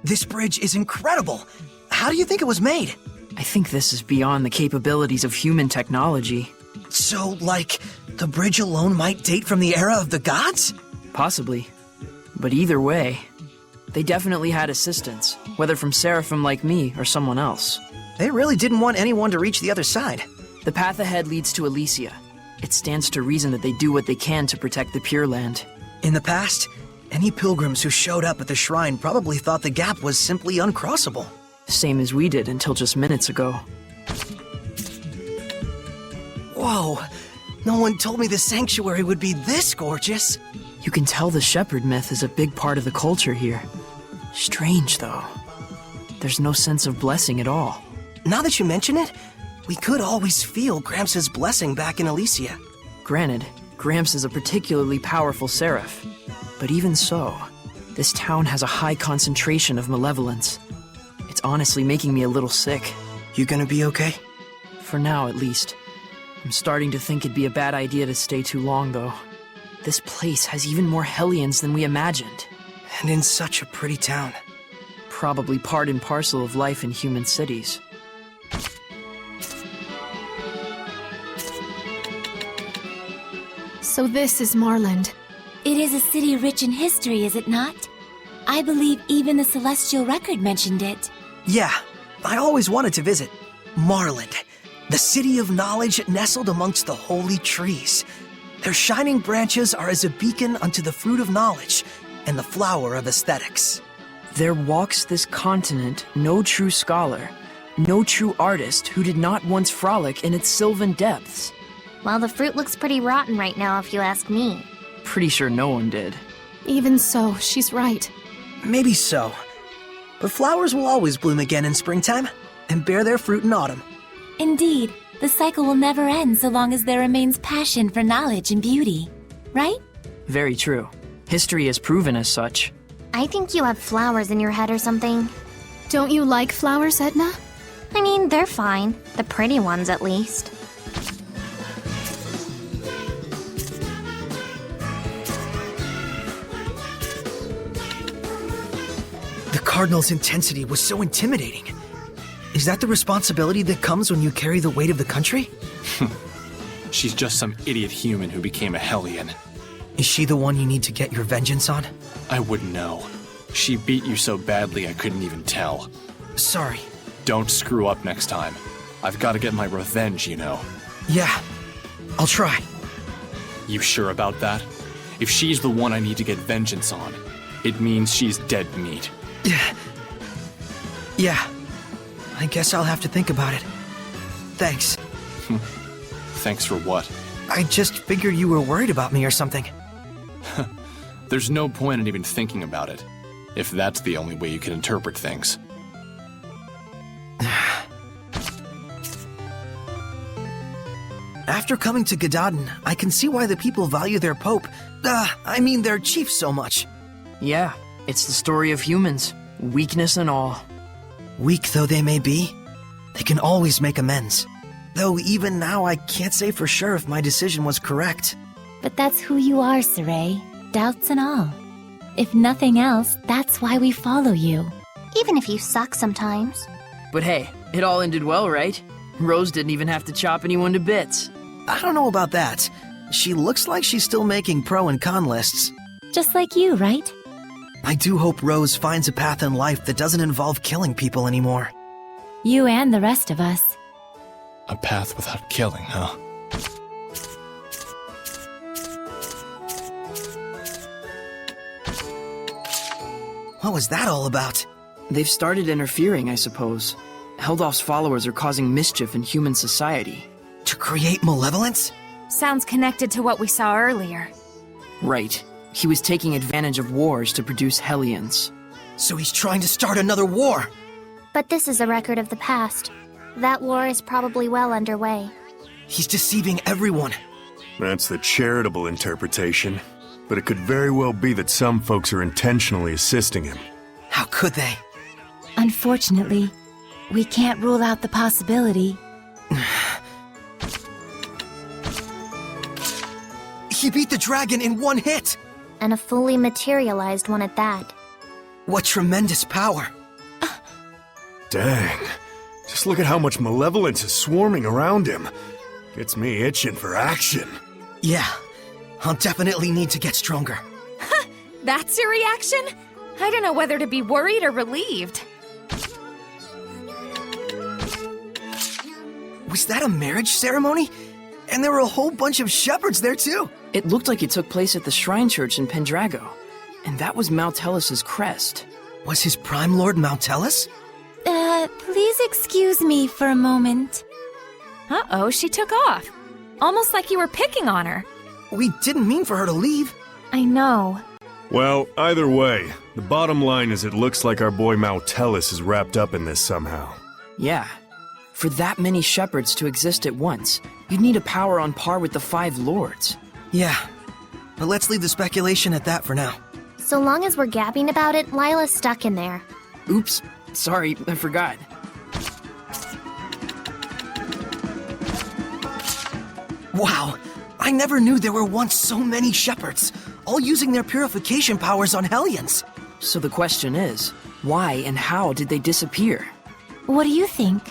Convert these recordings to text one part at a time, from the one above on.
This bridge is incredible. How do you think it was made? I think this is beyond the capabilities of human technology. So, like, the bridge alone might date from the era of the gods? Possibly. But either way, they definitely had assistance, whether from seraphim like me or someone else. They really didn't want anyone to reach the other side. The path ahead leads to Elysia. It stands to reason that they do what they can to protect the Pure Land. In the past, any pilgrims who showed up at the shrine probably thought the gap was simply uncrossable. Same as we did until just minutes ago. Whoa, no one told me the sanctuary would be this gorgeous. You can tell the shepherd myth is a big part of the culture here. Strange, though. There's no sense of blessing at all. Now that you mention it, we could always feel Gramps' blessing back in Elysia. Granted, Gramps is a particularly powerful seraph. But even so, this town has a high concentration of malevolence. It's honestly making me a little sick. You gonna be okay? For now, at least. I'm starting to think it'd be a bad idea to stay too long, though. This place has even more Hellions than we imagined. And in such a pretty town. Probably part and parcel of life in human cities. So this is Marland. It is a city rich in history, is it not? I believe even the Celestial Record mentioned it. Yeah, I always wanted to visit. Marland, the city of knowledge nestled amongst the holy trees. Their shining branches are as a beacon unto the fruit of knowledge and the flower of aesthetics. There walks this continent no true scholar, no true artist who did not once frolic in its sylvan depths. Well, the fruit looks pretty rotten right now, if you ask me. Pretty sure no one did. Even so, she's right. Maybe so. But flowers will always bloom again in springtime and bear their fruit in autumn. Indeed, the cycle will never end so long as there remains passion for knowledge and beauty. Right? Very true. History has proven as such. I think you have flowers in your head or something. Don't you like flowers, Edna? I mean, they're fine. The pretty ones, at least. The Cardinal's intensity was so intimidating. Is that the responsibility that comes when you carry the weight of the country? She's just some idiot human who became a Hellion. Is she the one you need to get your vengeance on? I wouldn't know. She beat you so badly I couldn't even tell. Sorry. Don't screw up next time. I've got to get my revenge, you know. Yeah, I'll try. You sure about that? If she's the one I need to get vengeance on, it means she's dead meat. Yeah. I guess I'll have to think about it. Thanks. Thanks for what? I just figured you were worried about me or something. There's no point in even thinking about it, if that's the only way you can interpret things. After coming to Gadadin, I can see why the people value their pope, their chief so much. Yeah, it's the story of humans, weakness and all. Weak though they may be, they can always make amends. Though even now I can't say for sure if my decision was correct. But that's who you are, Saray. Doubts and all. If nothing else, that's why we follow you. Even if you suck sometimes. But hey, it all ended well, right? Rose didn't even have to chop anyone to bits. I don't know about that. She looks like she's still making pro and con lists. Just like you, right? I do hope Rose finds a path in life that doesn't involve killing people anymore. You and the rest of us. A path without killing, huh? What was that all about? They've started interfering, I suppose. Heldolf's followers are causing mischief in human society. To create malevolence? Sounds connected to what we saw earlier. Right. He was taking advantage of wars to produce Hellions. So he's trying to start another war! But this is a record of the past. That war is probably well underway. He's deceiving everyone. That's the charitable interpretation. But it could very well be that some folks are intentionally assisting him. How could they? Unfortunately, we can't rule out the possibility. He beat the dragon in one hit! And a fully materialized one at that. What tremendous power. Dang. Just look at how much malevolence is swarming around him. Gets me itching for action. Yeah, I'll definitely need to get stronger. That's your reaction? I don't know whether to be worried or relieved. Was that a marriage ceremony? And there were a whole bunch of shepherds there too. It looked like it took place at the shrine church in Pendrago. And that was Mountellus' crest. Was his Prime Lord Mountellus? Please excuse me for a moment. Uh-oh, she took off. Almost like you were picking on her. We didn't mean for her to leave. I know. Well, either way, the bottom line is it looks like our boy Mountellus is wrapped up in this somehow. Yeah. For that many shepherds to exist at once, you'd need a power on par with the 5 lords. Yeah, but let's leave the speculation at that for now. So long as we're gabbing about it, Lila's stuck in there. Oops, sorry, I forgot. Wow, I never knew there were once so many shepherds, all using their purification powers on Hellions. So the question is, why and how did they disappear? What do you think?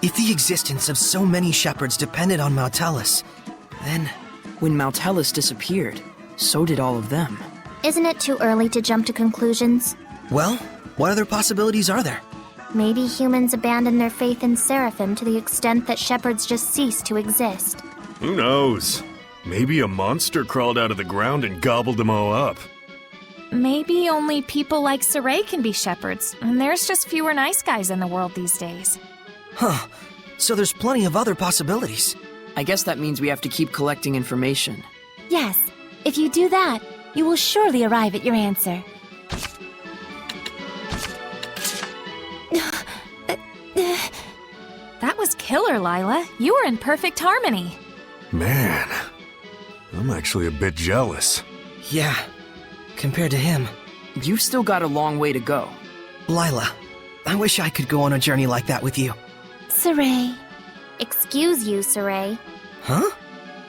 If the existence of so many shepherds depended on Mountellus, then... When Mountellus disappeared, so did all of them. Isn't it too early to jump to conclusions? Well, what other possibilities are there? Maybe humans abandoned their faith in Seraphim to the extent that shepherds just ceased to exist. Who knows? Maybe a monster crawled out of the ground and gobbled them all up. Maybe only people like Saray can be shepherds, and there's just fewer nice guys in the world these days. Huh, so there's plenty of other possibilities. I guess that means we have to keep collecting information. Yes, if you do that, you will surely arrive at your answer. That was killer, Lila. You were in perfect harmony. Man, I'm actually a bit jealous. Yeah, compared to him. You've still got a long way to go. Lila, I wish I could go on a journey like that with you. Saray. Excuse you, Saray. Huh?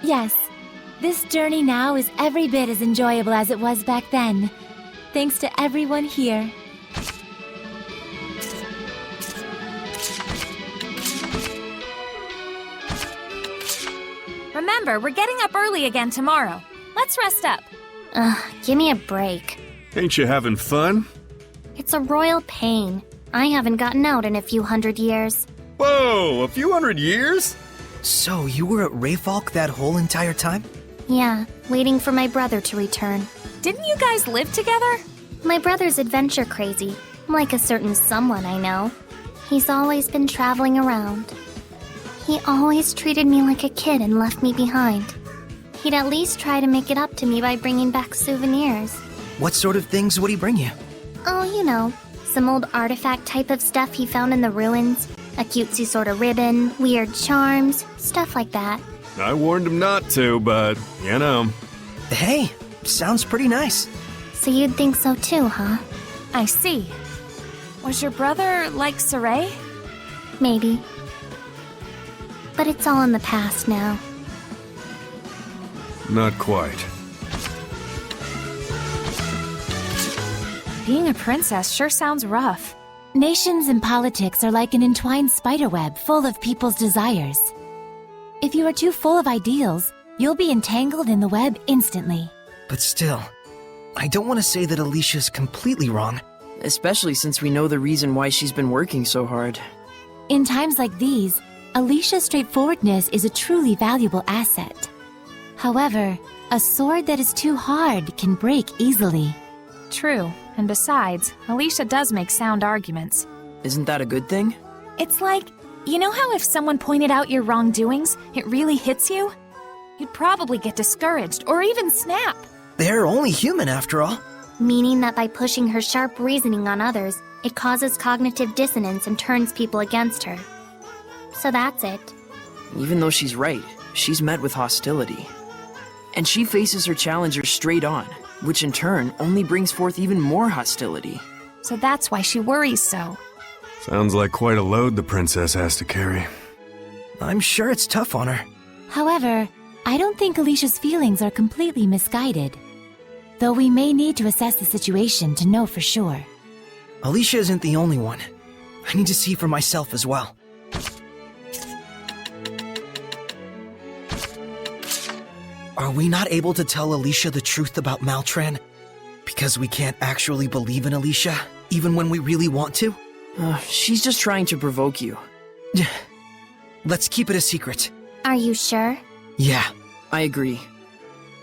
Yes, this journey now is every bit as enjoyable as it was back then. Thanks to everyone here. Remember, we're getting up early again tomorrow. Let's rest up. Give me a break. Ain't you having fun? It's a royal pain. I haven't gotten out in a few hundred years. Whoa, a few hundred years? So you were at Rayfalk that whole entire time? Yeah, waiting for my brother to return. Didn't you guys live together? My brother's adventure crazy, like a certain someone I know. He's always been traveling around. He always treated me like a kid and left me behind. He'd at least try to make it up to me by bringing back souvenirs. What sort of things would he bring you? Oh, you know, some old artifact type of stuff he found in the ruins. A cutesy sort of ribbon, weird charms, stuff like that. I warned him not to, but, you know. Hey, sounds pretty nice. So you'd think so too, huh? I see. Was your brother like Saray? Maybe. But it's all in the past now. Not quite. Being a princess sure sounds rough. Nations and politics are like an entwined spiderweb full of people's desires. If you are too full of ideals, you'll be entangled in the web instantly. But still, I don't want to say that Alicia's completely wrong. Especially since we know the reason why she's been working so hard. In times like these, Alicia's straightforwardness is a truly valuable asset. However, a sword that is too hard can break easily. True, and besides, Alicia does make sound arguments. Isn't that a good thing? It's like, you know how if someone pointed out your wrongdoings, it really hits you? You'd probably get discouraged or even snap. They're only human after all. Meaning that by pushing her sharp reasoning on others, it causes cognitive dissonance and turns people against her. So that's it. Even though she's right, she's met with hostility. And she faces her challengers straight on, which in turn only brings forth even more hostility. So that's why she worries so. Sounds like quite a load the princess has to carry. I'm sure it's tough on her. However, I don't think Alicia's feelings are completely misguided. Though we may need to assess the situation to know for sure. Alicia isn't the only one. I need to see for myself as well. Are we not able to tell Alicia the truth about Maltran? Because we can't actually believe in Alicia, even when we really want to? She's just trying to provoke you. Let's keep it a secret. Are you sure? Yeah. I agree.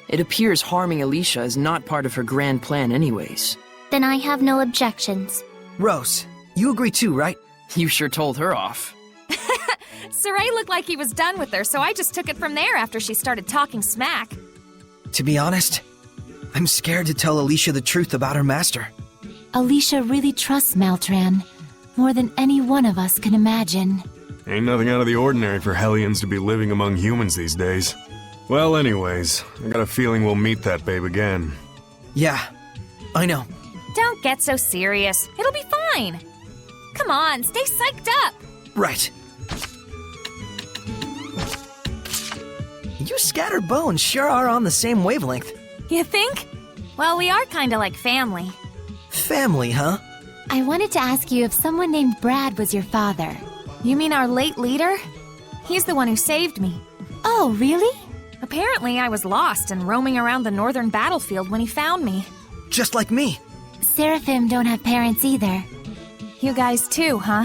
It appears harming Alicia is not part of her grand plan anyways. Then I have no objections. Rose, you agree too, right? You sure told her off. Saray looked like he was done with her, so I just took it from there after she started talking smack. To be honest, I'm scared to tell Alicia the truth about her master. Alicia really trusts Maltran, more than any one of us can imagine. Ain't nothing out of the ordinary for Hellions to be living among humans these days. Well, anyways, I got a feeling we'll meet that babe again. Yeah, I know. Don't get so serious. It'll be fine. Come on, stay psyched up. Right. You scattered bones sure are on the same wavelength. You think? Well, we are kinda like family. Family, huh? I wanted to ask you if someone named Brad was your father. You mean our late leader? He's the one who saved me. Oh, really? Apparently, I was lost and roaming around the northern battlefield when he found me. Just like me. Seraphim don't have parents either. You guys too, huh?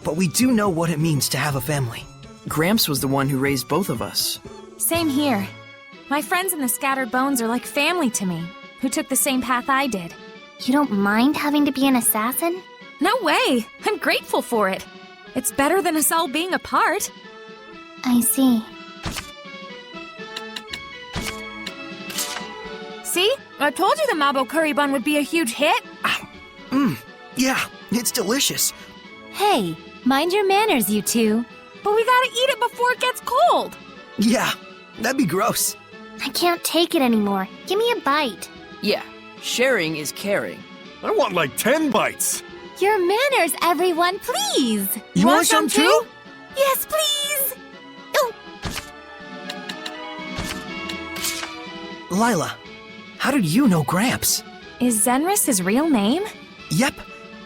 But we do know what it means to have a family. Gramps was the one who raised both of us. Same here. My friends in the Scattered Bones are like family to me, who took the same path I did. You don't mind having to be an assassin? No way! I'm grateful for it. It's better than us all being apart. I see. See? I told you the Mabo curry bun would be a huge hit. Yeah, it's delicious. Hey, mind your manners, you two. But we gotta eat it before it gets cold. Yeah, that'd be gross. I can't take it anymore. Give me a bite. Yeah, sharing is caring. I want like 10 bites! Your manners, everyone, please! You want some too? Yes, please! Oh, Lila, how did you know Gramps? Is Zenris his real name? Yep,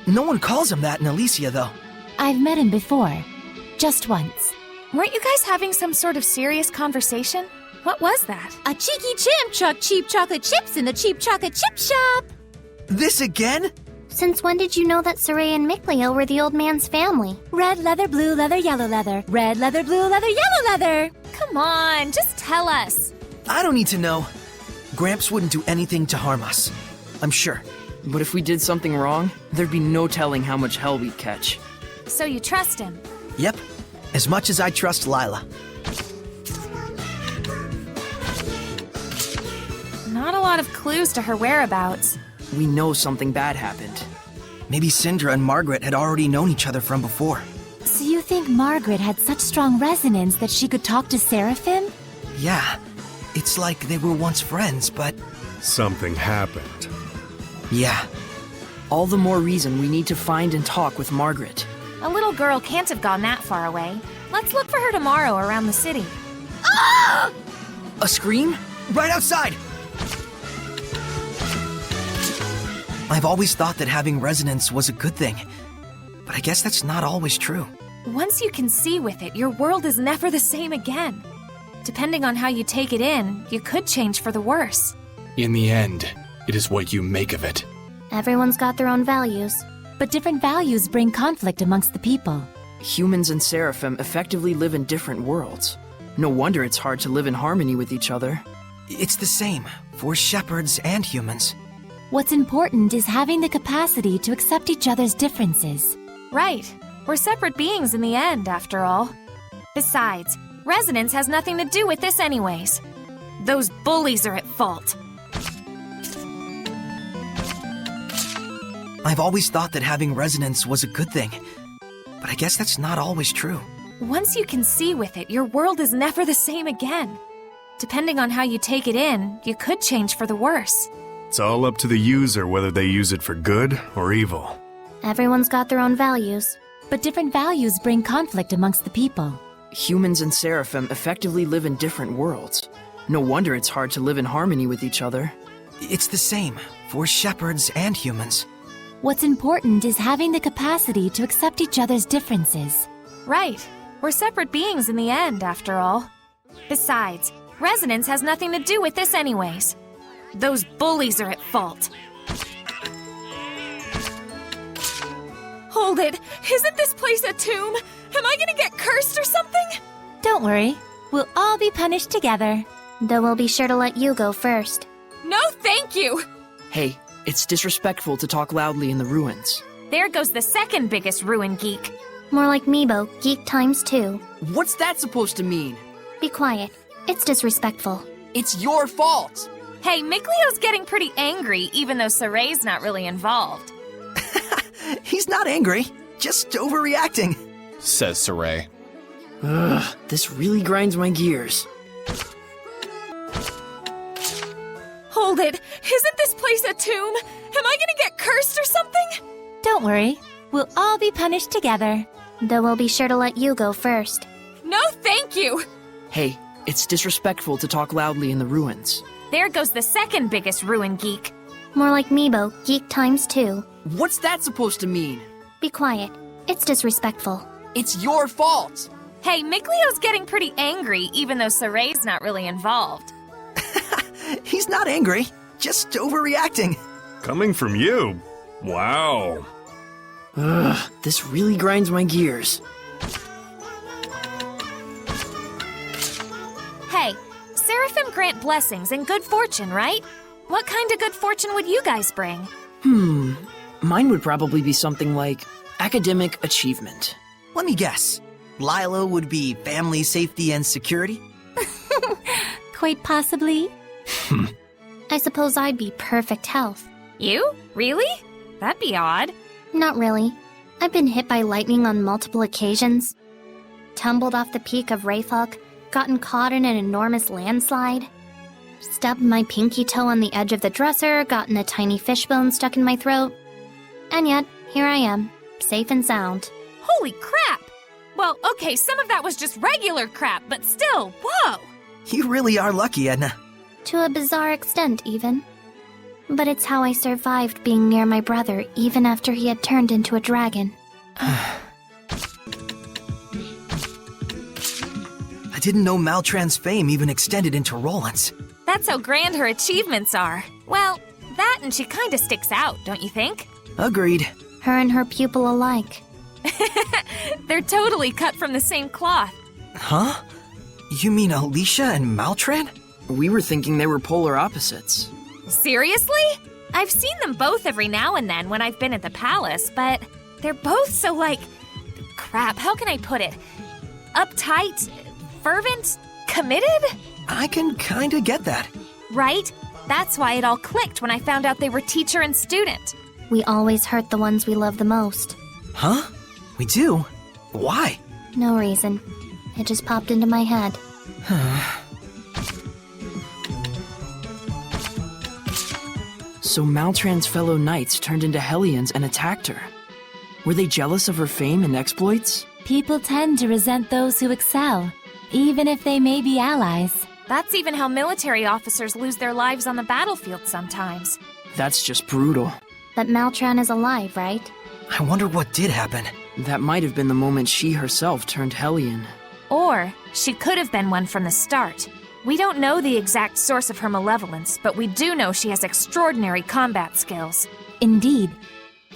no one calls him that in Alicia, though. I've met him before. Just once. Weren't you guys having some sort of serious conversation? What was that? A cheeky chimp chucked cheap chocolate chips in the cheap chocolate chip shop! This again? Since when did you know that Saray and Mikleo were the old man's family? Red leather, blue leather, yellow leather. Red leather, blue leather, yellow leather! Come on, just tell us. I don't need to know. Gramps wouldn't do anything to harm us. I'm sure. But if we did something wrong, there'd be no telling how much hell we'd catch. So you trust him? Yep, as much as I trust Lila. Not a lot of clues to her whereabouts. We know something bad happened. Maybe Syndra and Margaret had already known each other from before. So you think Margaret had such strong resonance that she could talk to Seraphim? Yeah, it's like they were once friends, but Something happened. yeah. All the more reason we need to find and talk with Margaret. A little girl can't have gone that far away. Let's look for her tomorrow around the city. A scream? Right outside! I've always thought that having resonance was a good thing, but I guess that's not always true. Once you can see with it, your world is never the same again. Depending on how you take it in, you could change for the worse. In the end, it is what you make of it. Everyone's got their own values. But different values bring conflict amongst the people. Humans and Seraphim effectively live in different worlds. No wonder it's hard to live in harmony with each other. It's the same for shepherds and humans. What's important is having the capacity to accept each other's differences. Right. We're separate beings in the end, after all. Besides, resonance has nothing to do with this anyways. Those bullies are at fault. I've always thought that having resonance was a good thing, but I guess that's not always true. Once you can see with it, your world is never the same again. Depending on how you take it in, you could change for the worse. It's all up to the user whether they use it for good or evil. Everyone's got their own values. But different values bring conflict amongst the people. Humans and Seraphim effectively live in different worlds. No wonder it's hard to live in harmony with each other. It's the same for shepherds and humans. What's important is having the capacity to accept each other's differences. Right. We're separate beings in the end, after all. Besides, resonance has nothing to do with this anyways. Those bullies are at fault. Hold it! Isn't this place a tomb? Am I gonna get cursed or something? Don't worry, we'll all be punished together. Though we'll be sure to let you go first. No, thank you! Hey, it's disrespectful to talk loudly in the ruins. There goes the second biggest ruin geek. More like Meebo, geek times 2. What's that supposed to mean? Be quiet. It's disrespectful. It's your fault! Hey, Miklio's getting pretty angry, even though Saray's not really involved. He's not angry, just overreacting. Says Saray. Ugh, this really grinds my gears. Hold it! Isn't this place a tomb? Am I gonna get cursed or something? Don't worry, we'll all be punished together. Though we'll be sure to let you go first. No, thank you! Hey, it's disrespectful to talk loudly in the ruins. There goes the second biggest ruin geek. More like Meebo, geek times 2. What's that supposed to mean? Be quiet. It's disrespectful. It's your fault! Hey, Miklio's getting pretty angry, even though Saray's not really involved. He's not angry, just overreacting. Coming from you? Wow. Ugh, this really grinds my gears. Hey, Seraphim grant blessings and good fortune, right? What kind of good fortune would you guys bring? Mine would probably be something like academic achievement. Let me guess. Lila would be family safety and security? Quite possibly. I suppose I'd be perfect health. You? Really? That'd be odd. Not really. I've been hit by lightning on multiple occasions. Tumbled off the peak of Rayfalk, gotten caught in an enormous landslide. Stubbed my pinky toe on the edge of the dresser, gotten a tiny fishbone stuck in my throat. And yet, here I am, safe and sound. Holy crap! Well, okay, some of that was just regular crap, but still, whoa! You really are lucky, Edna. To a bizarre extent, even. But it's how I survived being near my brother even after he had turned into a dragon. I didn't know Maltran's fame even extended into Roland's. That's how grand her achievements are. Well, that and she kinda sticks out, don't you think? Agreed. Her and her pupil alike. They're totally cut from the same cloth. Huh? You mean Alicia and Maltran? We were thinking they were polar opposites. Seriously? I've seen them both every now and then when I've been at the palace, but they're both so crap, how can I put it? Uptight, fervent, committed? I can kinda get that. Right? That's why it all clicked when I found out they were teacher and student. We always hurt the ones we love the most. Huh? We do? Why? No reason. It just popped into my head. So Maltran's fellow knights turned into Hellions and attacked her. Were they jealous of her fame and exploits? People tend to resent those who excel, even if they may be allies. That's even how military officers lose their lives on the battlefield sometimes. That's just brutal. But Maltran is alive, right? I wonder what did happen. That might have been the moment she herself turned Hellion. Or she could have been one from the start. We don't know the exact source of her malevolence, but we do know she has extraordinary combat skills. Indeed,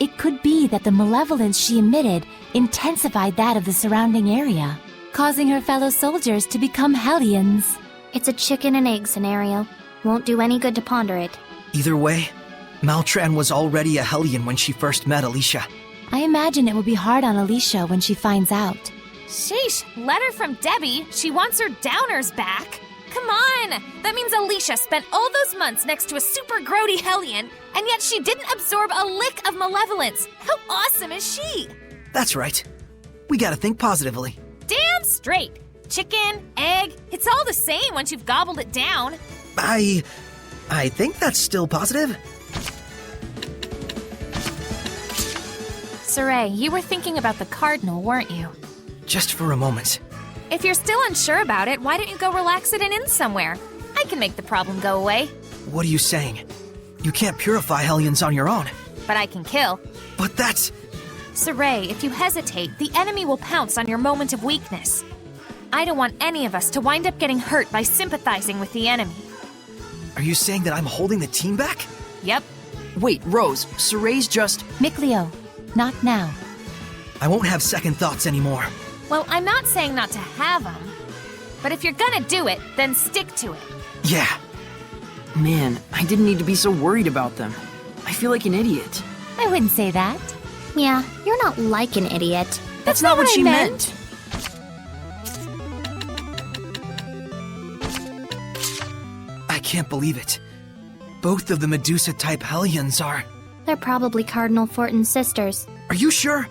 it could be that the malevolence she emitted intensified that of the surrounding area, causing her fellow soldiers to become Hellions. It's a chicken and egg scenario. Won't do any good to ponder it. Either way, Maltran was already a Hellion when she first met Alicia. I imagine it will be hard on Alicia when she finds out. Sheesh, letter from Debbie. She wants her downers back. Come on! That means Alicia spent all those months next to a super grody Hellion, and yet she didn't absorb a lick of malevolence. How awesome is she? That's right. We gotta think positively. Damn straight. Chicken, egg, it's all the same once you've gobbled it down. I think that's still positive. Saray, you were thinking about the Cardinal, weren't you? Just for a moment. If you're still unsure about it, why don't you go relax it in somewhere? I can make the problem go away. What are you saying? You can't purify Hellions on your own. But I can kill. But that's... Saray, if you hesitate, the enemy will pounce on your moment of weakness. I don't want any of us to wind up getting hurt by sympathizing with the enemy. Are you saying that I'm holding the team back? Yep. Wait, Rose, Saray's just... Micleo, not now. I won't have second thoughts anymore. Well, I'm not saying not to have them. But if you're gonna do it, then stick to it. Yeah. Man, I didn't need to be so worried about them. I feel like an idiot. I wouldn't say that. Yeah, you're not like an idiot. That's not what she meant. I can't believe it. Both of the Medusa-type Hellions are... They're probably Cardinal Fortin's sisters. Are you sure?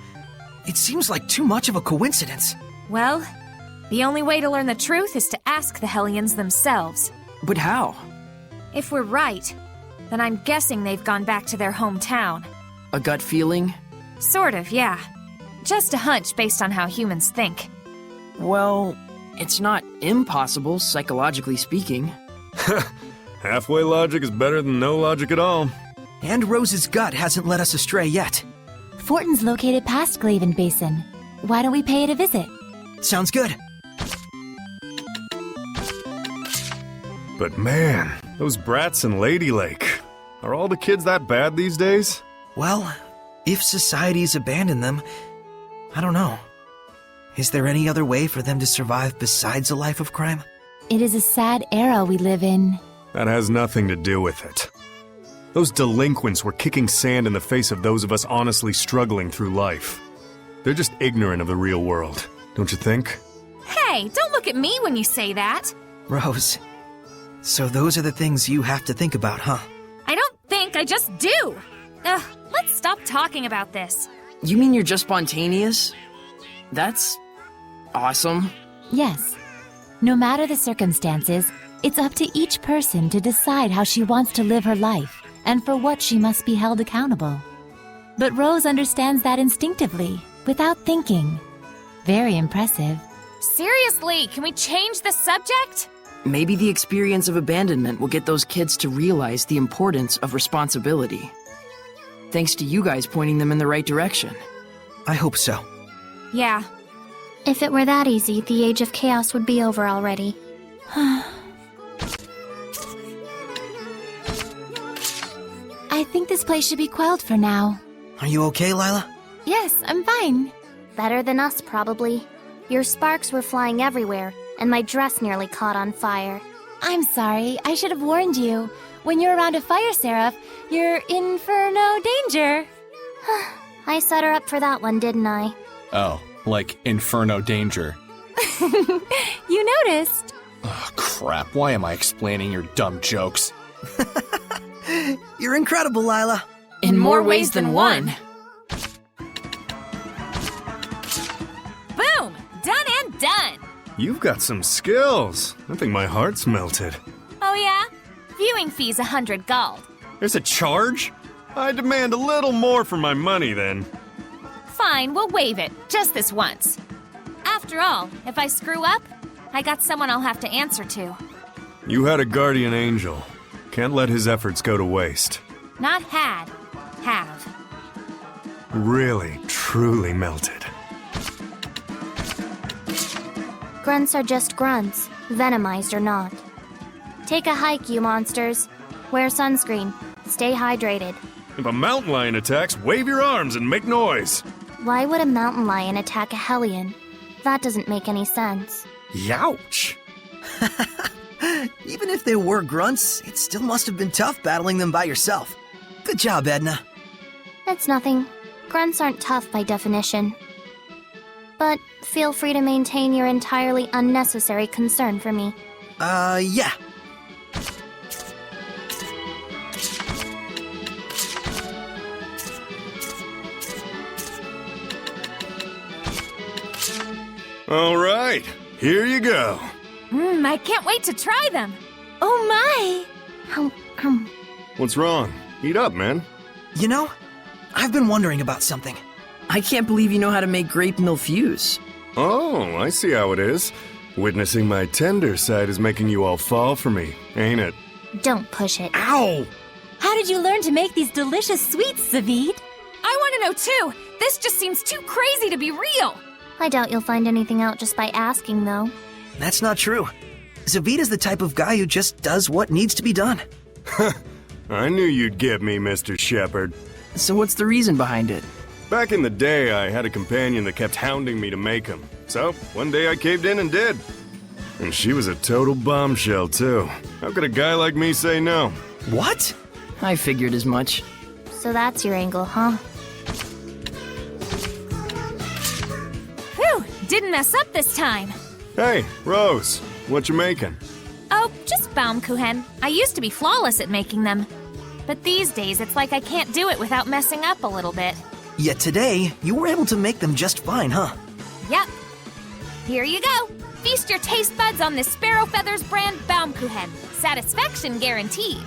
It seems like too much of a coincidence. Well, the only way to learn the truth is to ask the Hellions themselves. But how? If we're right, then I'm guessing they've gone back to their hometown. A gut feeling? Sort of, yeah. Just a hunch based on how humans think. Well, it's not impossible, psychologically speaking. Halfway logic is better than no logic at all. And Rose's gut hasn't led us astray yet. Fortin's located past Glaven Basin. Why don't we pay it a visit? Sounds good. But man, those brats in Lady Lake. Are all the kids that bad these days? Well, if society's abandoned them, I don't know. Is there any other way for them to survive besides a life of crime? It is a sad era we live in. That has nothing to do with it. Those delinquents were kicking sand in the face of those of us honestly struggling through life. They're just ignorant of the real world, don't you think? Hey, don't look at me when you say that. Rose, so those are the things you have to think about, huh? I don't think, I just do. Ugh, let's stop talking about this. You mean you're just spontaneous? That's... awesome. Yes. No matter the circumstances, it's up to each person to decide how she wants to live her life and for what she must be held accountable. But Rose understands that instinctively, without thinking. Very impressive. Seriously, can we change the subject? Maybe the experience of abandonment will get those kids to realize the importance of responsibility. Thanks to you guys pointing them in the right direction. I hope so. Yeah. If it were that easy, the Age of Chaos would be over already. I think this place should be quelled for now. Are you okay, Lila? Yes, I'm fine. Better than us, probably. Your sparks were flying everywhere, and my dress nearly caught on fire. I'm sorry, I should have warned you. When you're around a fire seraph, you're inferno danger. I set her up for that one, didn't I? Oh, like Inferno Danger. You noticed. Oh, crap. Why am I explaining your dumb jokes? You're incredible, Lila. In more ways than one. Boom! Done and done! You've got some skills. I think my heart's melted. Oh yeah? Viewing fee's 100 gold. There's a charge? I demand a little more for my money, then. Fine, we'll waive it. Just this once. After all, if I screw up, I got someone I'll have to answer to. You had a guardian angel. Can't let his efforts go to waste. Not had. Have. Really, truly melted. Grunts are just grunts, venomized or not. Take a hike, you monsters. Wear sunscreen. Stay hydrated. If a mountain lion attacks, wave your arms and make noise. Why would a mountain lion attack a Hellion? That doesn't make any sense. Youch! Even if they were grunts, it still must have been tough battling them by yourself. Good job, Edna. It's nothing. Grunts aren't tough by definition. But feel free to maintain your entirely unnecessary concern for me. Yeah. All right, here you go. I can't wait to try them. Oh my! What's wrong? Eat up, man. You know, I've been wondering about something. I can't believe you know how to make grape milfeus. Oh, I see how it is. Witnessing my tender side is making you all fall for me, ain't it? Don't push it. Ow! How did you learn to make these delicious sweets, Zavid? I want to know too! This just seems too crazy to be real! I doubt you'll find anything out just by asking, though. That's not true. Zavita's the type of guy who just does what needs to be done. I knew you'd get me, Mr. Shepard. So what's the reason behind it? Back in the day, I had a companion that kept hounding me to make him. So, one day I caved in and did. And she was a total bombshell, too. How could a guy like me say no? What? I figured as much. So that's your angle, huh? Whew! Didn't mess up this time! Hey, Rose, what you making? Oh, just Baumkuchen. I used to be flawless at making them. But these days, it's like I can't do it without messing up a little bit. Yet today, you were able to make them just fine, huh? Yep. Here you go. Feast your taste buds on this Sparrow Feathers brand Baumkuchen. Satisfaction guaranteed.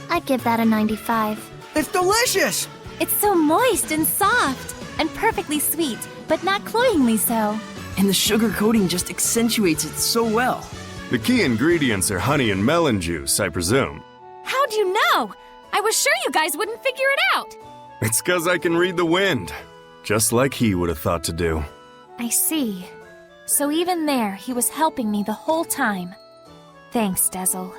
I'd give that a 95. It's delicious! It's so moist and soft, and perfectly sweet, but not cloyingly so. And the sugar coating just accentuates it so well. The key ingredients are honey and melon juice, I presume. How'd you know? I was sure you guys wouldn't figure it out. It's 'cause I can read the wind. Just like he would have thought to do. I see. So even there, he was helping me the whole time. Thanks, Dezel.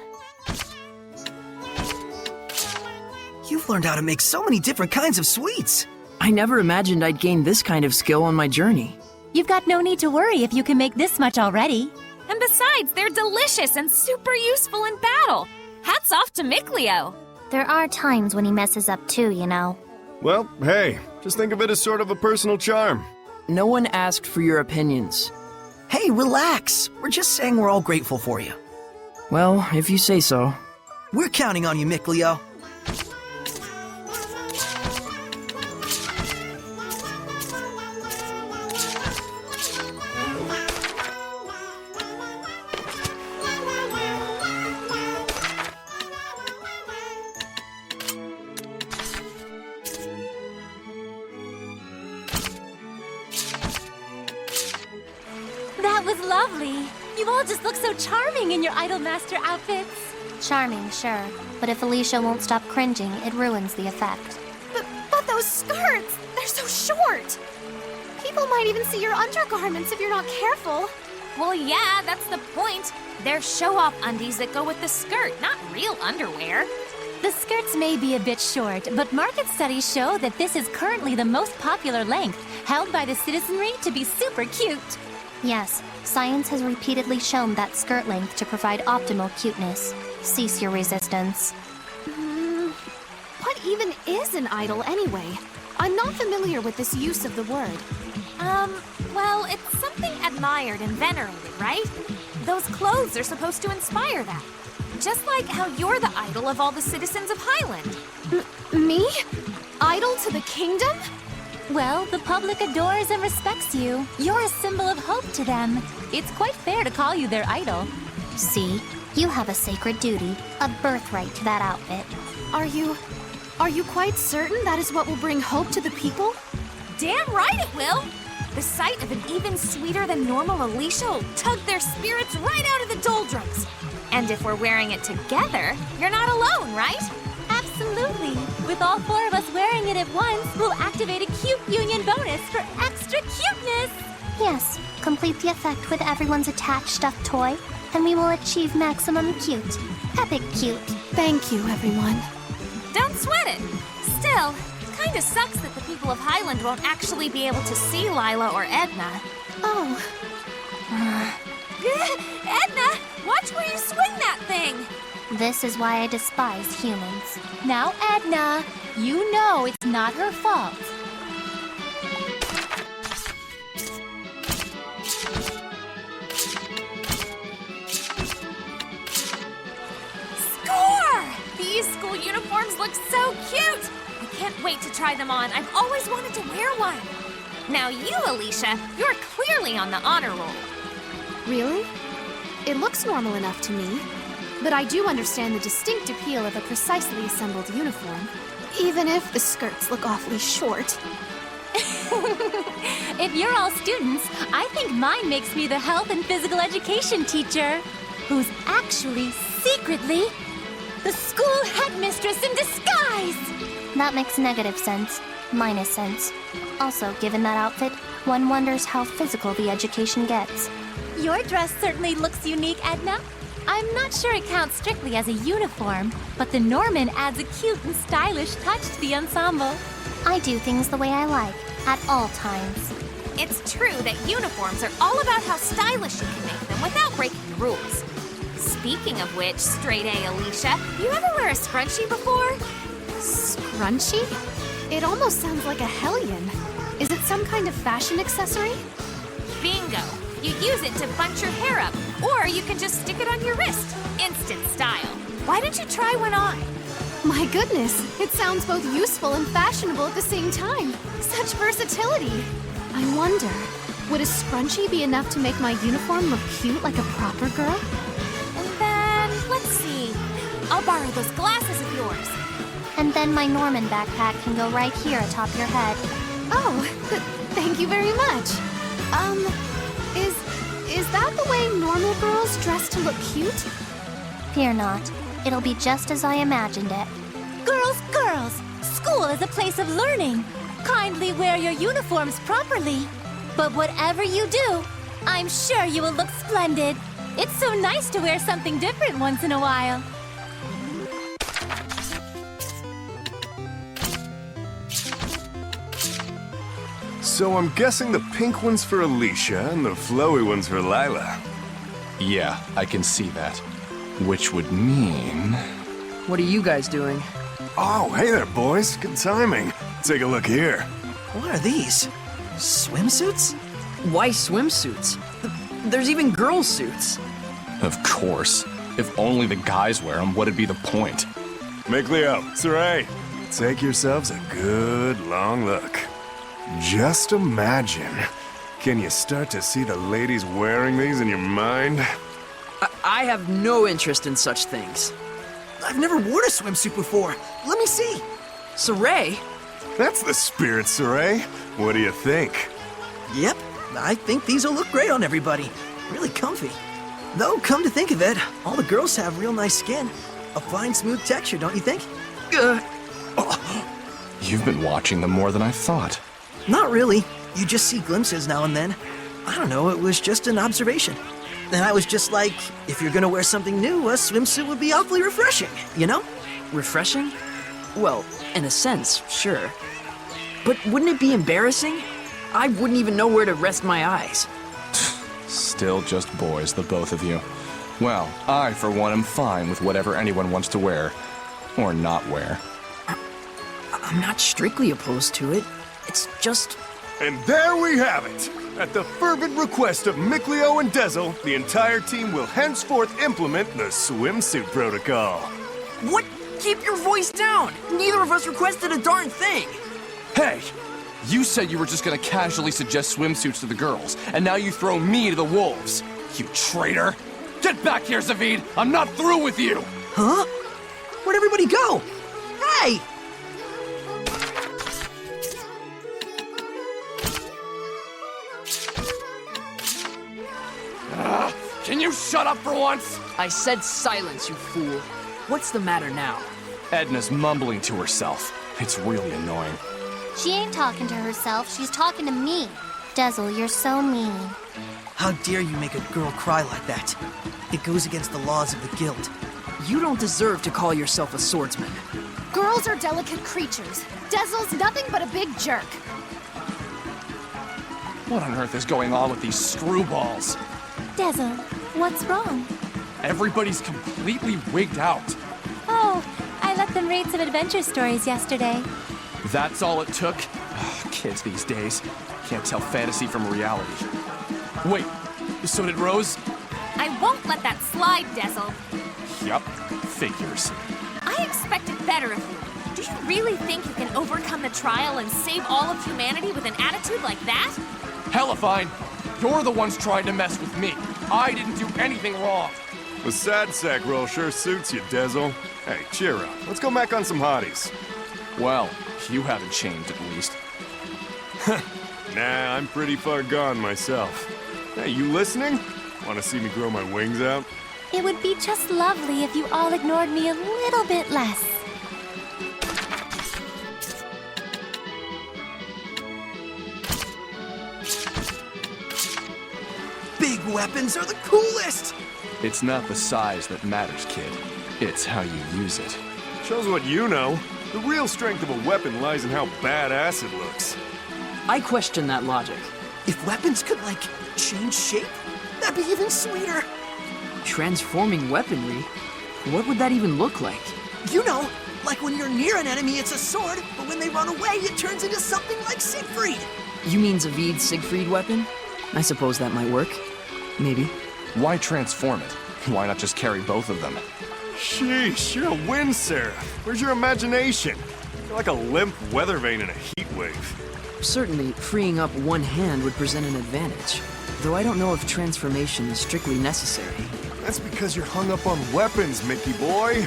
You've learned how to make so many different kinds of sweets. I never imagined I'd gain this kind of skill on my journey. You've got no need to worry if you can make this much already. And besides, they're delicious and super useful in battle. Hats off to Mikleo. There are times when he messes up too, you know. Well, hey, just think of it as sort of a personal charm. No one asked for your opinions. Hey, relax. We're just saying we're all grateful for you. Well, if you say so. We're counting on you, Mikleo. That was lovely. You all just look so charming in your Idolmaster outfits. Charming, sure. But if Alicia won't stop cringing, it ruins the effect. But those skirts, they're so short. People might even see your undergarments if you're not careful. Well, yeah, that's the point. They're show-off undies that go with the skirt, not real underwear. The skirts may be a bit short, but market studies show that this is currently the most popular length, held by the citizenry to be super cute. Yes, science has repeatedly shown that skirt length to provide optimal cuteness. Cease your resistance. What even is an idol anyway? I'm not familiar with this use of the word. Well, it's something admired and venerated, right? Those clothes are supposed to inspire that. Just like how you're the idol of all the citizens of Highland. Me? Idol to the kingdom? Well, the public adores and respects you. You're a symbol of hope to them. It's quite fair to call you their idol. See? You have a sacred duty, a birthright to that outfit. Are you quite certain that is what will bring hope to the people? Damn right it will! The sight of an even sweeter than normal Alicia will tug their spirits right out of the doldrums. And if we're wearing it together, you're not alone, right? Absolutely. With all four of us wearing it at once, we'll activate a cute union bonus for extra cuteness. Yes, complete the effect with everyone's attached stuffed toy, and we will achieve maximum cute. Epic cute. Thank you, everyone. Don't sweat it. Still, kinda sucks that the people of Highland won't actually be able to see Lila or Edna. Oh, Edna, watch where you swing that thing! This is why I despise humans. Now, Edna, you know it's not her fault. Score! These school uniforms look so cute! I can't wait to try them on. I've always wanted to wear one. Now you, Alicia, you're clearly on the honor roll. really? It looks normal enough to me. But I do understand the distinct appeal of a precisely assembled uniform, even if the skirts look awfully short. If you're all students, I think mine makes me the health and physical education teacher, who's actually secretly the school headmistress in disguise. That makes negative sense. minus sense. Also, given that outfit, one wonders how physical the education gets. Your dress certainly looks unique, Edna. I'm not sure it counts strictly as a uniform, but the Norman adds a cute and stylish touch to the ensemble. I do things the way I like, at all times. It's true that uniforms are all about how stylish you can make them without breaking the rules. Speaking of which, straight A Alicia, you ever wear a scrunchie before? Scrunchie? It almost sounds like a hellion. Is it some kind of fashion accessory? Bingo! You use it to bunch your hair up, or you can just stick it on your wrist. Instant style. Why don't you try one on? My goodness, it sounds both useful and fashionable at the same time. Such versatility. I wonder, would a scrunchie be enough to make my uniform look cute like a proper girl? And then, let's see. I'll borrow those glasses of yours. And then my Norman backpack can go right here atop your head. Oh, thank you very much. Is that the way normal girls dress to look cute? Fear not. It'll be just as I imagined it. Girls, girls! School is a place of learning. Kindly wear your uniforms properly. But whatever you do, I'm sure you will look splendid. It's so nice to wear something different once in a while. So I'm guessing the pink one's for Alicia and the flowy one's for Lila. Yeah, I can see that. Which would mean... What are you guys doing? Oh, hey there, boys. Good timing. Take a look here. What are these? Swimsuits? Why swimsuits? There's even girl suits. Of course. If only the guys wear them, what'd be the point? Mikleo, Saray, take yourselves a good long look. Just imagine. Can you start to see the ladies wearing these in your mind? I have no interest in such things. I've never worn a swimsuit before. Let me see. Saray? That's the spirit, Saray. What do you think? Yep, I think these will look great on everybody. Really comfy. Though, come to think of it, all the girls have real nice skin. A fine, smooth texture, don't you think? You've been watching them more than I thought. Not really. You just see glimpses now and then. I don't know, it was just an observation. And I was just like, if you're gonna wear something new, a swimsuit would be awfully refreshing, you know? Refreshing? Well, in a sense, sure. But wouldn't it be embarrassing? I wouldn't even know where to rest my eyes. Still just boys, the both of you. Well, I, for one, am fine with whatever anyone wants to wear. Or not wear. I'm not strictly opposed to it. It's just... And there we have it! At the fervent request of Mikleo and Dezel, the entire team will henceforth implement the swimsuit protocol. What? Keep your voice down! Neither of us requested a darn thing! Hey! You said you were just gonna casually suggest swimsuits to the girls, and now you throw me to the wolves. You traitor! Get back here, Zavid! I'm not through with you! Huh? Where'd everybody go? Hey! Can you shut up for once? I said silence, you fool. What's the matter now? Edna's mumbling to herself. It's really annoying. She ain't talking to herself, she's talking to me. Dezel, you're so mean. How dare you make a girl cry like that? It goes against the laws of the guild. You don't deserve to call yourself a swordsman. Girls are delicate creatures. Dezel's nothing but a big jerk. What on earth is going on with these screwballs? Dezel, what's wrong? Everybody's completely wigged out. Oh, I let them read some adventure stories yesterday. That's all it took? Kids these days can't tell fantasy from reality. Wait, so did Rose? I won't let that slide, Dezel. Yup, figures. I expected better of you. Do you really think you can overcome the trial and save all of humanity with an attitude like that? Hella fine. You're the ones trying to mess with me. I didn't do anything wrong. The sad sack roll sure suits you, Dezel. Hey, cheer up. Let's go back on some hotties. Well, you haven't changed at least. Nah, I'm pretty far gone myself. Hey, you listening? Want to see me grow my wings out? It would be just lovely if you all ignored me a little bit less. weapons are the coolest! It's not the size that matters, kid. It's how you use it. Shows what you know. The real strength of a weapon lies in how badass it looks. I question that logic. If weapons could, like, change shape, that'd be even sweeter. Transforming weaponry? What would that even look like? You know, like when you're near an enemy, it's a sword, but when they run away, it turns into something like Siegfried. You mean Zavid's Siegfried weapon? I suppose that might work. Maybe. Why transform it? Why not just carry both of them? Sheesh, you're a wind seraph. Where's your imagination? You're like a limp weather vane in a heat wave. Certainly, freeing up one hand would present an advantage. Though I don't know if transformation is strictly necessary. That's because you're hung up on weapons, Mickey boy.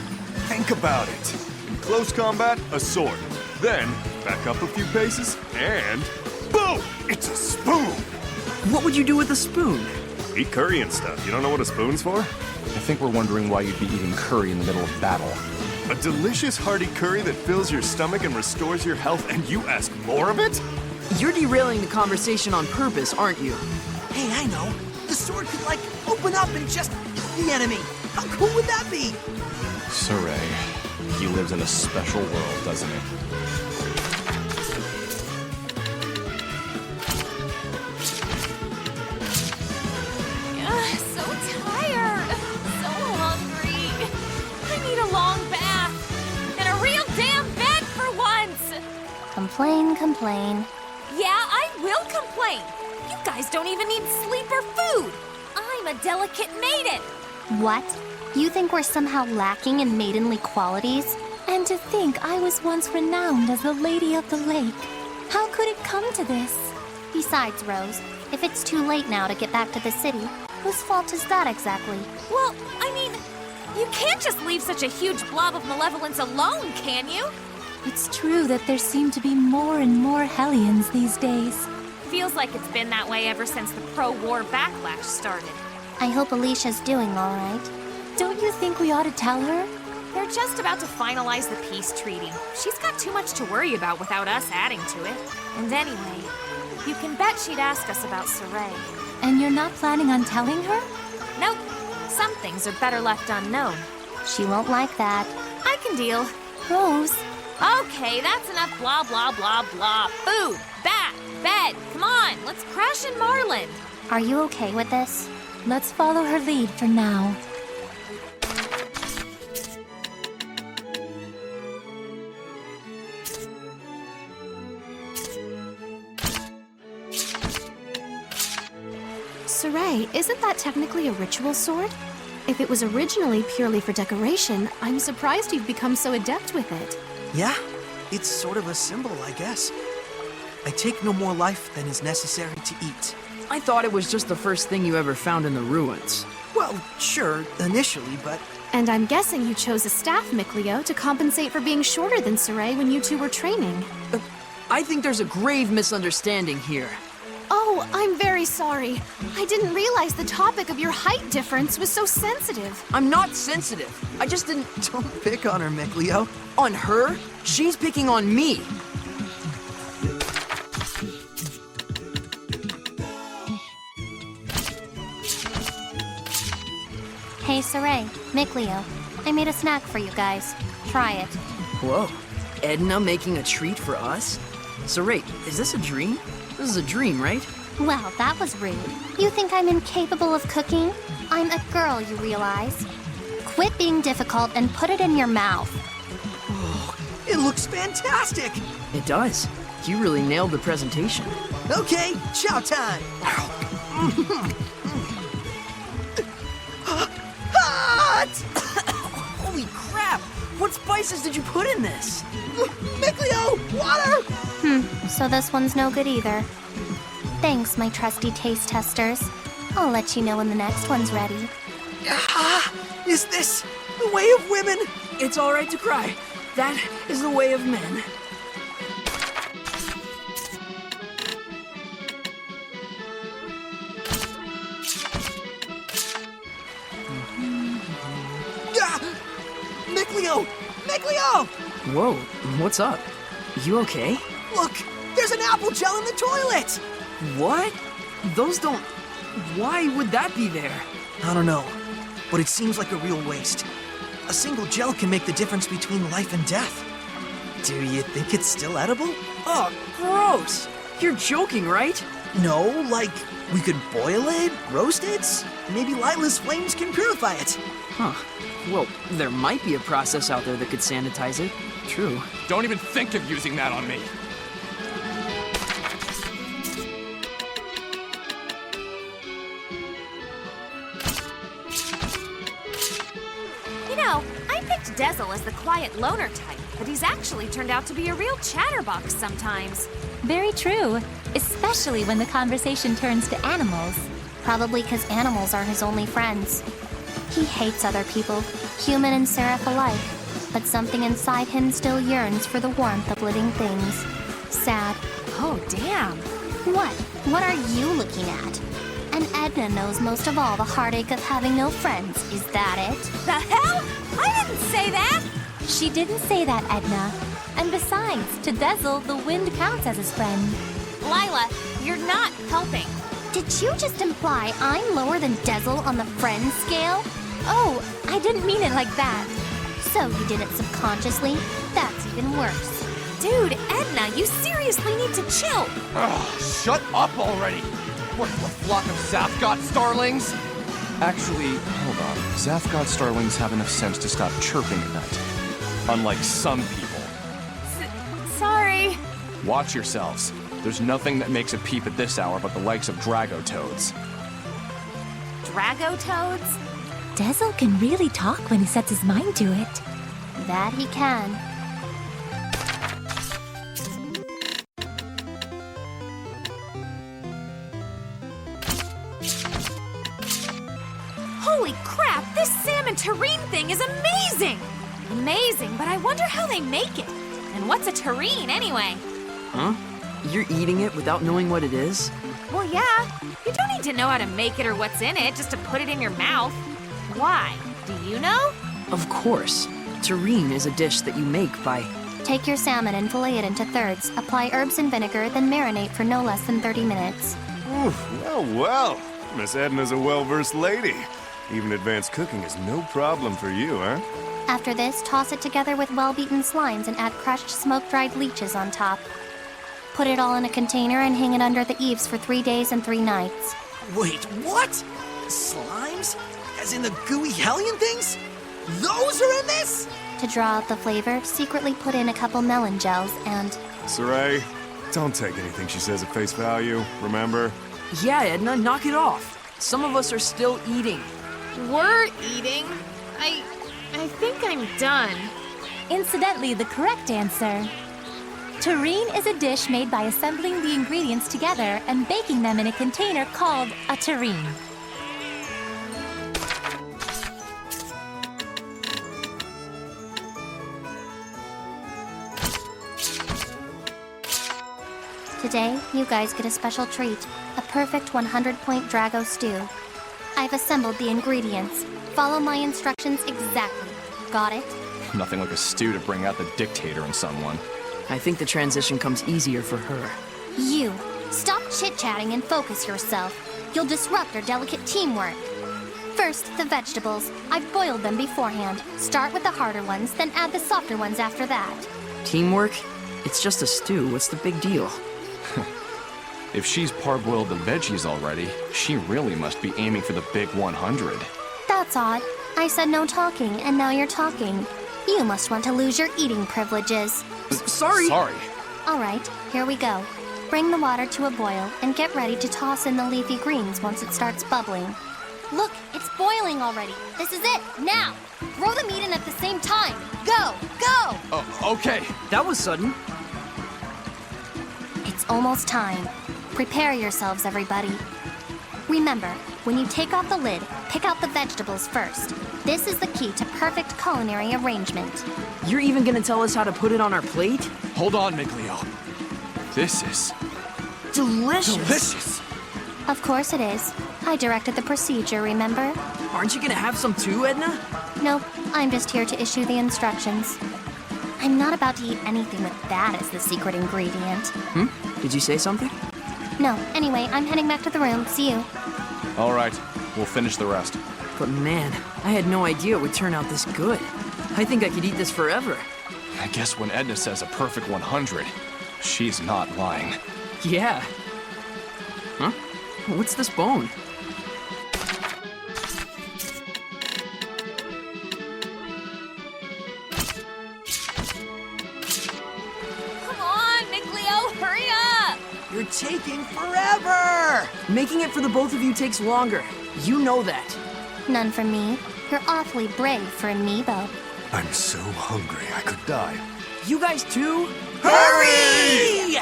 Think about it. In close combat, a sword. Then, back up a few paces, and boom! It's a spoon! What would you do with a spoon? Eat curry and stuff. You don't know what a spoon's for? I think we're wondering why you'd be eating curry in the middle of battle. A delicious hearty curry that fills your stomach and restores your health, and you ask more of it? You're derailing the conversation on purpose, aren't you? Hey, I know. The sword could, like, open up and just eat the enemy. How cool would that be? Saray. He lives in a special world, doesn't he? So tired. So hungry. I need a long bath. And a real damn bed for once. Complain, complain. Yeah, I will complain. You guys don't even need sleep or food. I'm a delicate maiden. What? You think we're somehow lacking in maidenly qualities? And to think I was once renowned as the Lady of the Lake. How could it come to this? Besides, Rose, if it's too late now to get back to the city, whose fault is that exactly? Well, I mean, you can't just leave such a huge blob of malevolence alone, can you? It's true that there seem to be more and more Hellions these days. Feels like it's been that way ever since the pro-war backlash started. I hope Alicia's doing all right. Don't you think we ought to tell her? They're just about to finalize the peace treaty. She's got too much to worry about without us adding to it. And anyway, you can bet she'd ask us about Saray. And you're not planning on telling her? Nope. Some things are better left unknown. She won't like that. I can deal. Rose, Okay, that's enough blah blah blah blah. Food, bath, bed. Come on, let's crash in Marland. Are you okay with this? let's follow her lead for now. Saray, isn't that technically a ritual sword? If it was originally purely for decoration, I'm surprised you've become so adept with it. Yeah, it's sort of a symbol, I guess. I take no more life than is necessary to eat. I thought it was just the first thing you ever found in the ruins. Well, sure, initially, but And I'm guessing you chose a staff, Mikleo, to compensate for being shorter than Saray when you two were training. I think there's a grave misunderstanding here. Oh, I'm very sorry. I didn't realize the topic of your height difference was so sensitive. I'm not sensitive. I just didn't... don't pick on her, Mikleo. On her? She's picking on me. Hey, Saray, Mikleo, I made a snack for you guys. Try it. Whoa. Edna making a treat for us? Saray, is this a dream? This is a dream, right? Well, that was rude. You think I'm incapable of cooking? I'm a girl, you realize. Quit being difficult and put it in your mouth. It looks fantastic! It does. You really nailed the presentation. Okay, chow time! Hot! Holy crap! What spices did you put in this? Mikleo, water! So this one's no good either. Thanks, my trusty taste testers. I'll let you know when the next one's ready. Is this the way of women? It's all right to cry. That is the way of men. Mikleo! Mikleo! Whoa, what's up? You okay? Look, there's an apple gel in the toilet! What? Those don't... Why would that be there? I don't know, but it seems like a real waste. A single gel can make the difference between life and death. Do you think it's still edible? Oh, gross! You're joking, right? No, like, we could boil it, roast it, maybe Lila's flames can purify it. Huh. Well, there might be a process out there that could sanitize it. True. Don't even think of using that on me. You know, I picked Dezel as the quiet loner type, but he's actually turned out to be a real chatterbox sometimes. Very true, especially when the conversation turns to animals. Probably because animals are his only friends. He hates other people, human and seraph alike, but something inside him still yearns for the warmth of living things. Sad. Oh, damn. What? What are you looking at? And Edna knows most of all the heartache of having no friends. Is that it? The hell? I didn't say that! She didn't say that, Edna. And besides, to Dezel, the wind counts as his friend. Lila, you're not helping. Did you just imply I'm lower than Dezel on the friend scale? Oh, I didn't mean it like that. So you did it subconsciously? That's even worse. Dude, Edna, you seriously need to chill. Ugh, shut up already! What, a flock of Zathgott starlings? Actually, hold on. Zathgott starlings have enough sense to stop chirping at night. Unlike some people. Sorry. Watch yourselves. There's nothing that makes a peep at this hour but the likes of Dragotoads. Dragotoads? Dezel can really talk when he sets his mind to it. That he can. Holy crap, this salmon terrine thing is amazing! Amazing, but I wonder how they make it. And what's a terrine anyway? Huh? You're eating it without knowing what it is? Well, yeah. You don't need to know how to make it or what's in it just to put it in your mouth. Why? Do you know? Of course. Terrine is a dish that you make by... Take your salmon and fillet it into thirds. Apply herbs and vinegar, then marinate for no less than 30 minutes. Oof, well. Miss Edna's a well-versed lady. Even advanced cooking is no problem for you, huh? After this, toss it together with well-beaten slimes and add crushed smoke-dried leeches on top. Put it all in a container and hang it under the eaves for 3 days and 3 nights. Wait, what? Slimes? As in the gooey hellion things? Those are in this? To draw out the flavor, secretly put in a couple melon gels and... Saray, don't take anything she says at face value, remember? Yeah, Edna, knock it off. Some of us are still eating. We're eating. I think I'm done. Incidentally, the correct answer. Terrine is a dish made by assembling the ingredients together and baking them in a container called a terrine. Today, you guys get a special treat. A perfect 100-point Drago stew. I've assembled the ingredients. Follow my instructions exactly. Got it? Nothing like a stew to bring out the dictator in someone. I think the transition comes easier for her. You. Stop chit-chatting and focus yourself. You'll disrupt our delicate teamwork. First, the vegetables. I've boiled them beforehand. Start with the harder ones, then add the softer ones after that. Teamwork? It's just a stew. What's the big deal? If she's parboiled the veggies already, she really must be aiming for the big 100. That's odd. I said no talking, and now you're talking. You must want to lose your eating privileges. Sorry! Sorry. All right, here we go. Bring the water to a boil, and get ready to toss in the leafy greens once it starts bubbling. Look, it's boiling already. This is it, now! Throw the meat in at the same time. Go, go! Oh, okay. That was sudden. It's almost time. Prepare yourselves, everybody. Remember, when you take off the lid, pick out the vegetables first. This is the key to perfect culinary arrangement. You're even gonna tell us how to put it on our plate? Hold on, Miglio. This is Delicious! delicious. Of course it is. I directed the procedure, remember? Aren't you gonna have some too, Edna? Nope, I'm just here to issue the instructions. I'm not about to eat anything with that as the secret ingredient. Did you say something? No, anyway, I'm heading back to the room. See you. All right, we'll finish the rest. But man, I had no idea it would turn out this good. I think I could eat this forever. I guess when Edna says a perfect 100, she's not lying. Yeah. Huh? What's this bone? Come on, Miglio, hurry up! You're taking forever! Making it for the both of you takes longer. You know that. None for me. You're awfully brave for a Nebo. I'm so hungry I could die. You guys too? Hurry!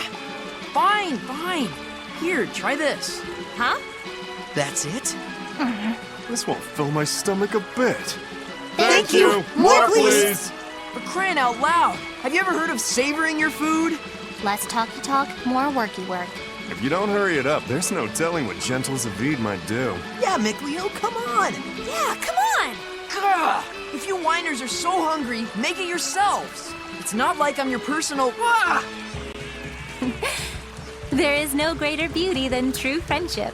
Fine, fine. Here, try this. Huh? That's it? This won't fill my stomach a bit. Thank you! More, please! For crying out loud, have you ever heard of savoring your food? Less talky talk, more worky work. If you don't hurry it up, there's no telling what gentle Zavid might do. Yeah, Mikleo, come on! Yeah, come on! Gah! If you whiners are so hungry, make it yourselves. It's not like I'm your personal. Ah! There is no greater beauty than true friendship.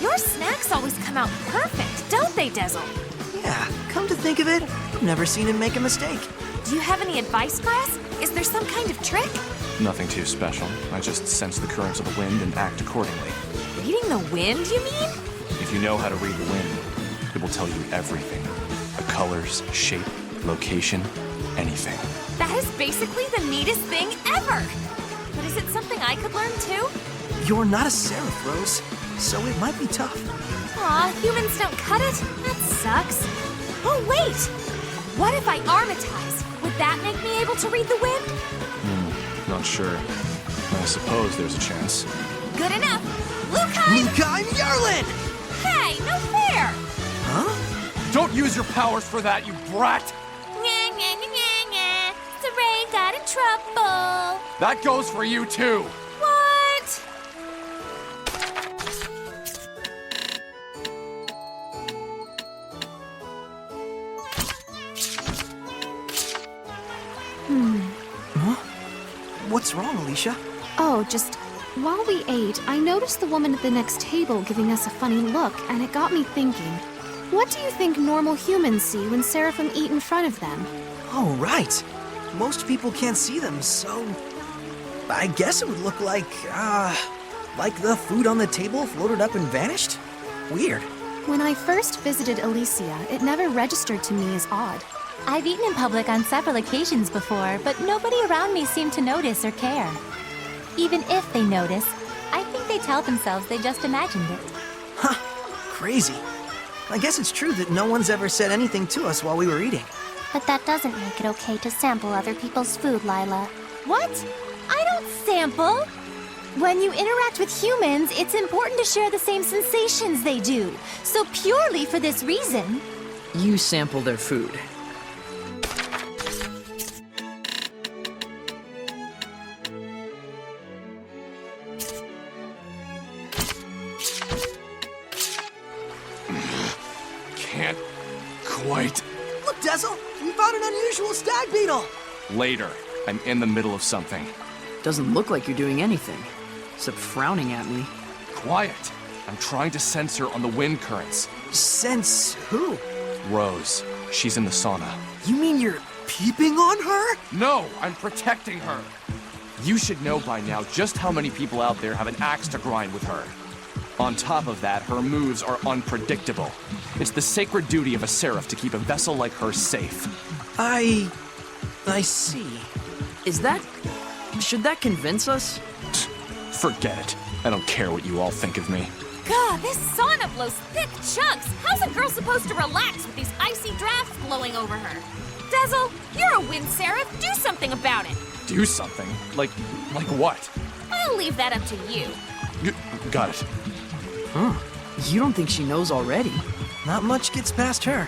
Your snacks always come out perfect, don't they, Dezel? Yeah, come to think of it, I've never seen him make a mistake. Do you have any advice, class? Is there some kind of trick? Nothing too special. I just sense the currents of the wind and act accordingly. Reading the wind, you mean? If you know how to read the wind, it will tell you everything. The colors, shape, location, anything. That is basically the neatest thing ever! But is it something I could learn too? You're not a seraph, Rose, so it might be tough. Aw, humans don't cut it? That sucks. Oh, wait! What if I armatize? Would that make me able to read the wind? Not sure. I suppose there's a chance. Good enough. Lukai! Lukai Yarlin! Hey, no fair! Huh? Don't use your powers for that, you brat! Nya, nya, nya, nya, nya. Saray got in trouble. That goes for you too! What? What's wrong, Alicia? Oh, just while we ate, I noticed the woman at the next table giving us a funny look, and it got me thinking. What do you think normal humans see when seraphim eat in front of them? Oh, right. Most people can't see them, so I guess it would look like the food on the table floated up and vanished? Weird. When I first visited Elysia, it never registered to me as odd. I've eaten in public on several occasions before, but nobody around me seemed to notice or care. Even if they notice, I think they tell themselves they just imagined it. Huh. Crazy. I guess it's true that no one's ever said anything to us while we were eating. But that doesn't make it okay to sample other people's food, Lila. What? I don't sample! When you interact with humans, it's important to share the same sensations they do. So purely for this reason... You sample their food. Can't quite. Look, Dezel, we found an unusual stag beetle. Later. I'm in the middle of something. Doesn't look like you're doing anything, except frowning at me. Quiet. I'm trying to sense her on the wind currents. Sense who? Rose. She's in the sauna. You mean you're peeping on her? No, I'm protecting her. You should know by now just how many people out there have an axe to grind with her. On top of that, her moves are unpredictable. It's the sacred duty of a seraph to keep a vessel like her safe. I see. Is that... should that convince us? Forget it. I don't care what you all think of me. God, this sauna blows thick chunks. How's a girl supposed to relax with these icy drafts blowing over her? Dezel, you're a wind seraph. Do something about it. Do something? Like what? I'll leave that up to you. Got it. Huh. You don't think she knows already? Not much gets past her.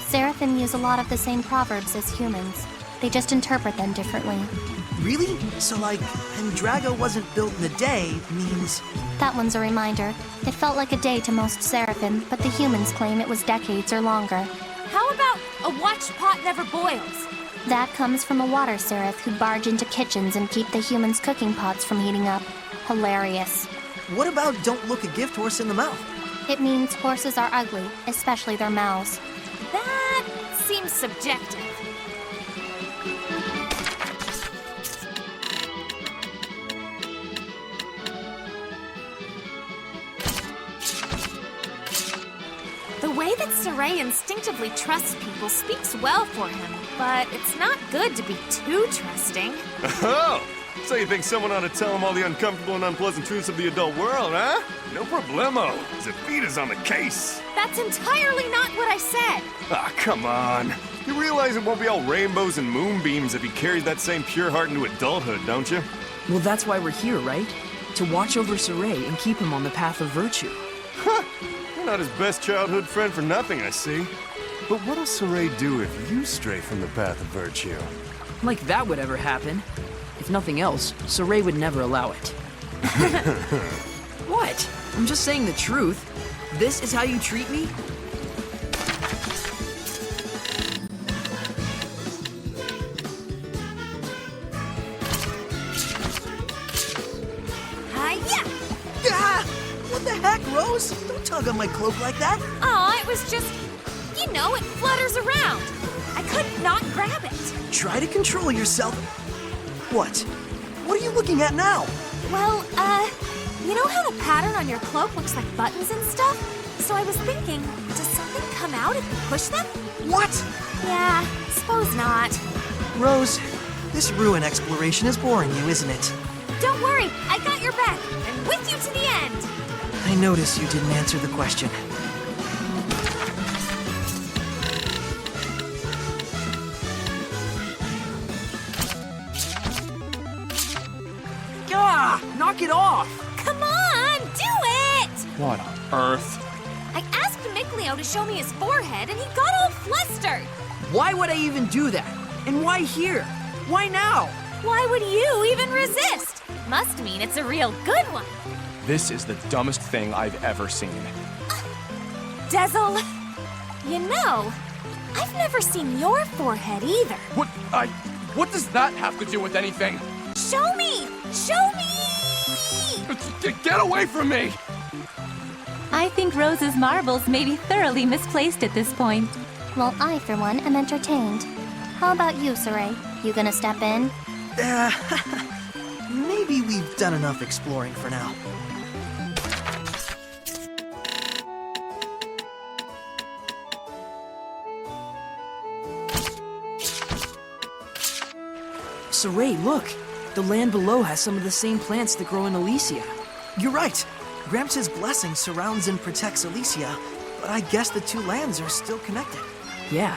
Seraphim use a lot of the same proverbs as humans. They just interpret them differently. Really? So, like, Pendrago wasn't built in a day means... That one's a reminder. It felt like a day to most Seraphim, but the humans claim it was decades or longer. How about a watched pot never boils? That comes from a water seraph who'd barge into kitchens and keep the humans' cooking pots from heating up. Hilarious. What about don't look a gift horse in the mouth? It means horses are ugly, especially their mouths. That seems subjective. The way that Saray instinctively trusts people speaks well for him, but it's not good to be too trusting. Oh! So you think someone ought to tell him all the uncomfortable and unpleasant truths of the adult world, huh? No problemo. Zephida's on the case. That's entirely not what I said. Ah, come on. You realize it won't be all rainbows and moonbeams if he carries that same pure heart into adulthood, don't you? Well, that's why we're here, right? To watch over Saray and keep him on the path of virtue. Huh! You're not his best childhood friend for nothing, I see. But what'll Saray do if you stray from the path of virtue? Like that would ever happen. If nothing else, Saray would never allow it. What? I'm just saying the truth. This is how you treat me? Hiya! Ah! What the heck, Rose? Don't tug on my cloak like that. Aw, it was just, you know, it flutters around. I couldn't not grab it. Try to control yourself. What? What are you looking at now? Well, you know how the pattern on your cloak looks like buttons and stuff? So I was thinking, does something come out if you push them? What? Yeah, suppose not. Rose, this ruin exploration is boring you, isn't it? Don't worry, I got your back. I'm with you to the end. I notice you didn't answer the question. Ah! Knock it off! Come on, do it! What on earth? I asked Mikleo to show me his forehead, and he got all flustered. Why would I even do that? And why here? Why now? Why would you even resist? Must mean it's a real good one. This is the dumbest thing I've ever seen. Dezel, you know, I've never seen your forehead either. What does that have to do with anything? Show me! Show me! Get away from me! I think Rose's marbles may be thoroughly misplaced at this point. Well, I, for one, am entertained. How about you, Saray? You gonna step in? Maybe we've done enough exploring for now. Saray, look! The land below has some of the same plants that grow in Elysia. You're right. Gramps' blessing surrounds and protects Elysia, but I guess the two lands are still connected. Yeah,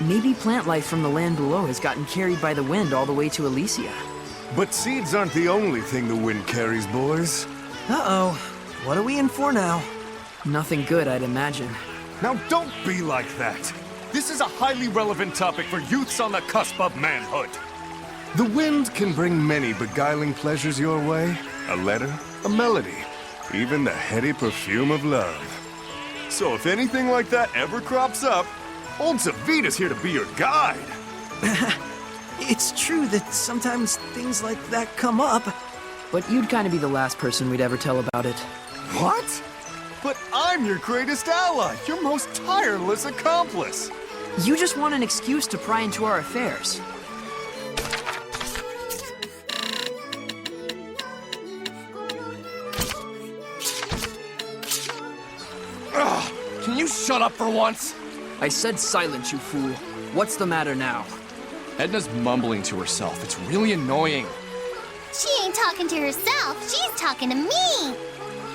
maybe plant life from the land below has gotten carried by the wind all the way to Elysia. But seeds aren't the only thing the wind carries, boys. Uh-oh. What are we in for now? Nothing good, I'd imagine. Now don't be like that. This is a highly relevant topic for youths on the cusp of manhood. The wind can bring many beguiling pleasures your way. A letter, a melody, even the heady perfume of love. So if anything like that ever crops up, old Zavita's here to be your guide. It's true that sometimes things like that come up. But you'd kind of be the last person we'd ever tell about it. What? But I'm your greatest ally, your most tireless accomplice. You just want an excuse to pry into our affairs. Ugh, can you shut up for once? I said silence, you fool. What's the matter now? Edna's mumbling to herself. It's really annoying. She ain't talking to herself, she's talking to me!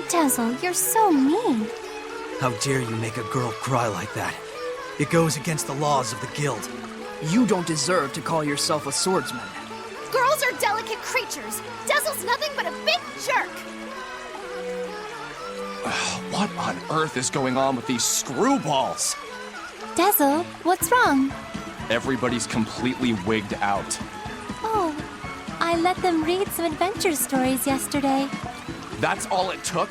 Dazzle, you're so mean. How dare you make a girl cry like that? It goes against the laws of the guild. You don't deserve to call yourself a swordsman. Girls are delicate creatures. Dazzle's nothing but a big jerk. What on earth is going on with these screwballs? Dazzle, what's wrong? Everybody's completely wigged out. Oh, I let them read some adventure stories yesterday. That's all it took?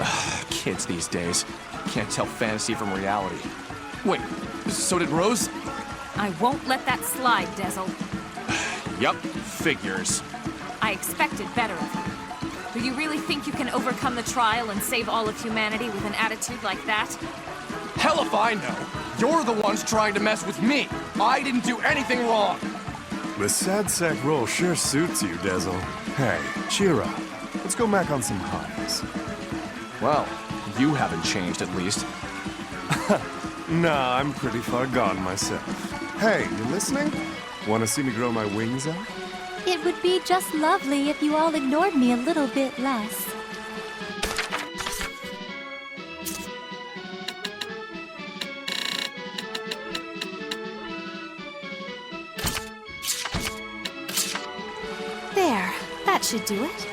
Ugh, kids these days. Can't tell fantasy from reality. Wait, so did Rose? I won't let that slide, Dezel. Yup, figures. I expected better of you. Do you really think you can overcome the trial and save all of humanity with an attitude like that? Hell if I know. You're the ones trying to mess with me. I didn't do anything wrong. The sad sack role sure suits you, Dezel. Hey, cheer up. Let's go back on some highs. Well, you haven't changed at least. Nah, I'm pretty far gone myself. Hey, you listening? Want to see me grow my wings out? It would be just lovely if you all ignored me a little bit less. There, that should do it.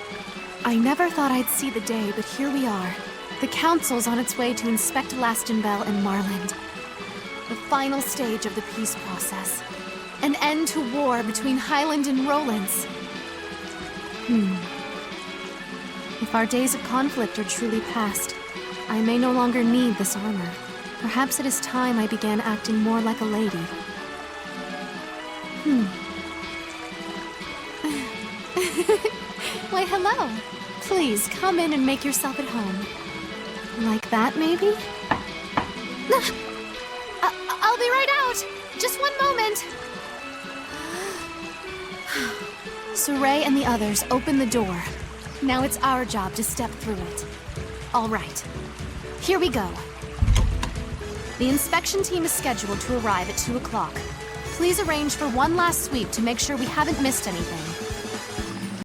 I never thought I'd see the day, but here we are. The Council's on its way to inspect Lastonbell and Marland. The final stage of the peace process. An end to war between Highland and Rowlands. If our days of conflict are truly past, I may no longer need this armor. Perhaps it is time I began acting more like a lady. Why, hello. Please, come in and make yourself at home. Like that, maybe? I'll be right out! Just one moment! Saray and the others open the door. Now it's our job to step through it. All right. Here we go. The inspection team is scheduled to arrive at 2 o'clock. Please arrange for one last sweep to make sure we haven't missed anything.